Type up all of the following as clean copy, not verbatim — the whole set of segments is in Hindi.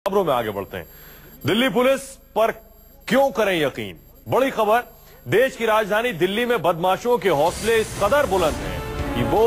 खबरों में आगे बढ़ते हैं। दिल्ली पुलिस पर क्यों करें यकीन, बड़ी खबर। देश की राजधानी दिल्ली में बदमाशों के हौसले इस कदर बुलंद हैं कि वो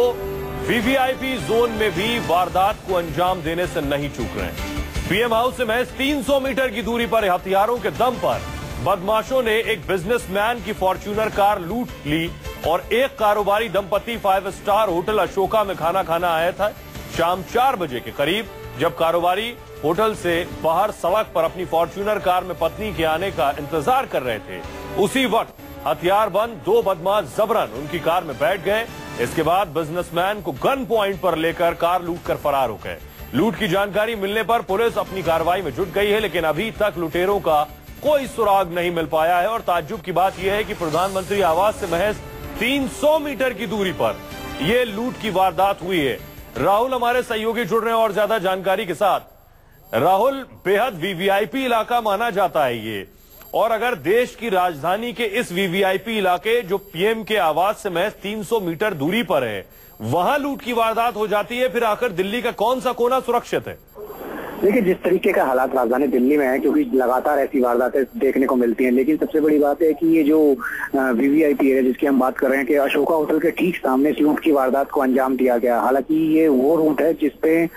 वीवीआईपी जोन में भी वारदात को अंजाम देने से नहीं चूक रहे हैं। पीएम हाउस से महज 300 मीटर की दूरी पर हथियारों के दम पर बदमाशों ने एक बिजनेसमैन की फॉर्च्यूनर कार लूट ली और एक कारोबारी दंपति 5 स्टार होटल अशोका में खाना खाना आया था। शाम 4 बजे के करीब जब कारोबारी होटल से बाहर सड़क पर अपनी फॉर्च्यूनर कार में पत्नी के आने का इंतजार कर रहे थे, उसी वक्त हथियारबंद 2 बदमाश जबरन उनकी कार में बैठ गए। इसके बाद बिजनेसमैन को गन पॉइंट पर लेकर कार लूटकर फरार हो गए। लूट की जानकारी मिलने पर पुलिस अपनी कार्रवाई में जुट गई है, लेकिन अभी तक लुटेरों का कोई सुराग नहीं मिल पाया है। और ताज्जुब की बात यह है कि प्रधानमंत्री आवास से महज 300 मीटर की दूरी पर यह लूट की वारदात हुई है। राहुल हमारे सहयोगी जुड़ रहे हैं और ज्यादा जानकारी के साथ। राहुल, बेहद वीवीआईपी इलाका माना जाता है ये, और अगर देश की राजधानी के इस वीवीआईपी इलाके जो पीएम के आवास से महज 300 मीटर दूरी पर है, वहां लूट की वारदात हो जाती है, फिर आखिर दिल्ली का कौन सा कोना सुरक्षित है? देखिए, जिस तरीके का हालात राजधानी दिल्ली में है, क्योंकि लगातार ऐसी वारदातें देखने को मिलती हैं, लेकिन सबसे बड़ी बात है कि ये जो वीवीआईपी है जिसकी हम बात कर रहे हैं कि अशोका होटल के ठीक सामने इस लूट की वारदात को अंजाम दिया गया। हालांकि ये वो रूट है जिसपे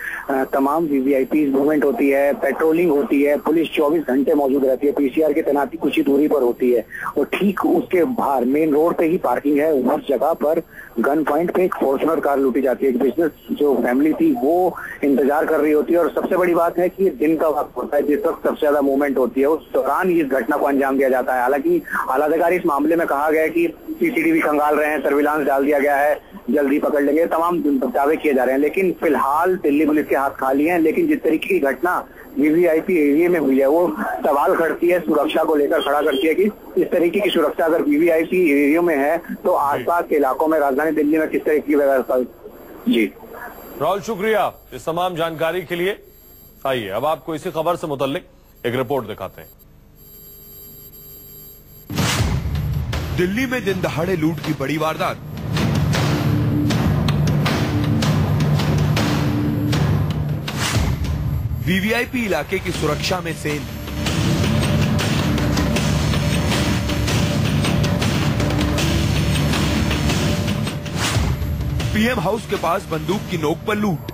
तमाम वीवीआईपी मूवमेंट होती है, पेट्रोलिंग होती है, पुलिस 24 घंटे मौजूद रहती है, पीसीआर की तैनाती कुछ ही दूरी पर होती है और ठीक उसके बाहर मेन रोड पे ही पार्किंग है। उस जगह पर गन पॉइंट पे एक फॉर्च्यूनर कार लूटी जाती है। एक बिजनेस जो फैमिली थी वो इंतजार कर रही होती है और सबसे बड़ी बात है कि दिन का वक्त होता है जिस वक्त सबसे ज्यादा मूवमेंट होती है, उस दौरान इस घटना को अंजाम दिया जाता है। हालांकि आलाधिकारी इस मामले में कहा गया है कि सीसीटीवी खंगाल रहे हैं, सर्विलांस डाल दिया गया है, जल्दी पकड़ लेंगे, तमाम दावे किए जा रहे हैं। लेकिन फिलहाल दिल्ली पुलिस के हाथ खाली हैं। लेकिन जिस तरीके की घटना वीवीआईपी एरिया में हुई है वो सवाल खड़ती है, सुरक्षा को लेकर खड़ा करती है कि इस तरीके की सुरक्षा अगर वीवीआईपी एरिया में है तो आसपास के इलाकों में राजधानी दिल्ली में किस तरह की व्यवस्था। जी राहुल, शुक्रिया इस तमाम जानकारी के लिए। आइए अब आपको इसी खबर से मुतल्लिक एक रिपोर्ट दिखाते हैं। दिल्ली में दिन दहाड़े लूट की बड़ी वारदात। वीवीआईपी इलाके की सुरक्षा में सेल। पीएम हाउस के पास बंदूक की नोक पर लूट।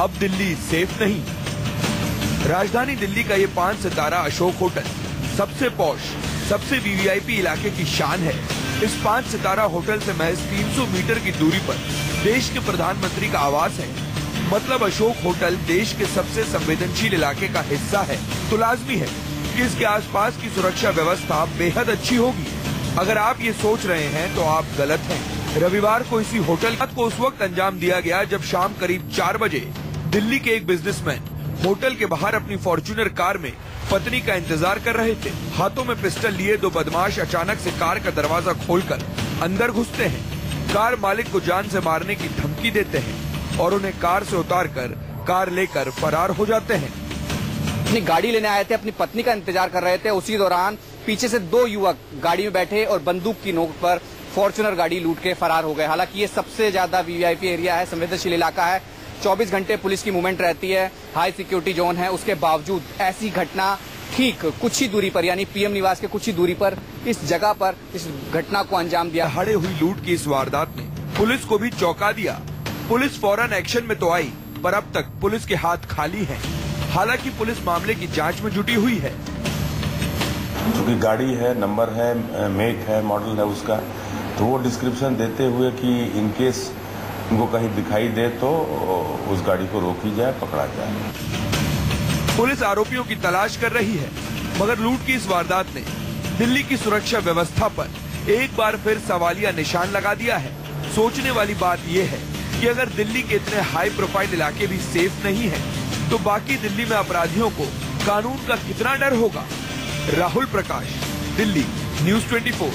अब दिल्ली सेफ नहीं। राजधानी दिल्ली का ये 5 सितारा अशोक होटल सबसे पॉश, सबसे वीवीआईपी इलाके की शान है। इस 5 सितारा होटल से महज 300 मीटर की दूरी पर देश के प्रधानमंत्री का आवास है। मतलब अशोक होटल देश के सबसे संवेदनशील इलाके का हिस्सा है, तो लाजमी है कि इसके आसपास की सुरक्षा व्यवस्था बेहद अच्छी होगी। अगर आप ये सोच रहे हैं तो आप गलत हैं। रविवार को इसी होटल को उस वक्त अंजाम दिया गया जब शाम करीब 4 बजे दिल्ली के एक बिजनेसमैन होटल के बाहर अपनी फॉर्च्यूनर कार में पत्नी का इंतजार कर रहे थे। हाथों में पिस्टल लिए 2 बदमाश अचानक से कार का दरवाजा खोलकर अंदर घुसते हैं। कार मालिक को जान से मारने की धमकी देते हैं और उन्हें कार से उतारकर कार लेकर फरार हो जाते हैं। अपनी गाड़ी लेने आए थे, अपनी पत्नी का इंतजार कर रहे थे। उसी दौरान पीछे से 2 युवक गाड़ी में बैठे और बंदूक की नोक पर फॉर्च्यूनर गाड़ी लूट के फरार हो गए। हालांकि ये सबसे ज्यादा वीवीआईपी एरिया है, संवेदनशील इलाका है, 24 घंटे पुलिस की मूवमेंट रहती है, हाई सिक्योरिटी जोन है। उसके बावजूद ऐसी घटना ठीक कुछ ही दूरी पर, यानी पीएम निवास के कुछ ही दूरी पर इस जगह पर इस घटना को अंजाम दिया। दहाड़े हुई लूट की इस वारदात ने पुलिस को भी चौंका दिया। पुलिस फौरन एक्शन में तो आई, पर अब तक पुलिस के हाथ खाली हैं। हालांकि पुलिस मामले की जांच में जुटी हुई है। चूंकि गाड़ी है, नंबर है, मेक है, मॉडल है उसका, तो वो डिस्क्रिप्शन देते हुए कि इनकेस उनको कहीं दिखाई दे तो उस गाड़ी को रोकी जाए, पकड़ा जाए। पुलिस आरोपियों की तलाश कर रही है, मगर लूट की इस वारदात ने दिल्ली की सुरक्षा व्यवस्था पर एक बार फिर सवालिया निशान लगा दिया है। सोचने वाली बात यह है कि अगर दिल्ली के इतने हाई प्रोफाइल इलाके भी सेफ नहीं है, तो बाकी दिल्ली में अपराधियों को कानून का कितना डर होगा। राहुल प्रकाश, दिल्ली, न्यूज़ 24।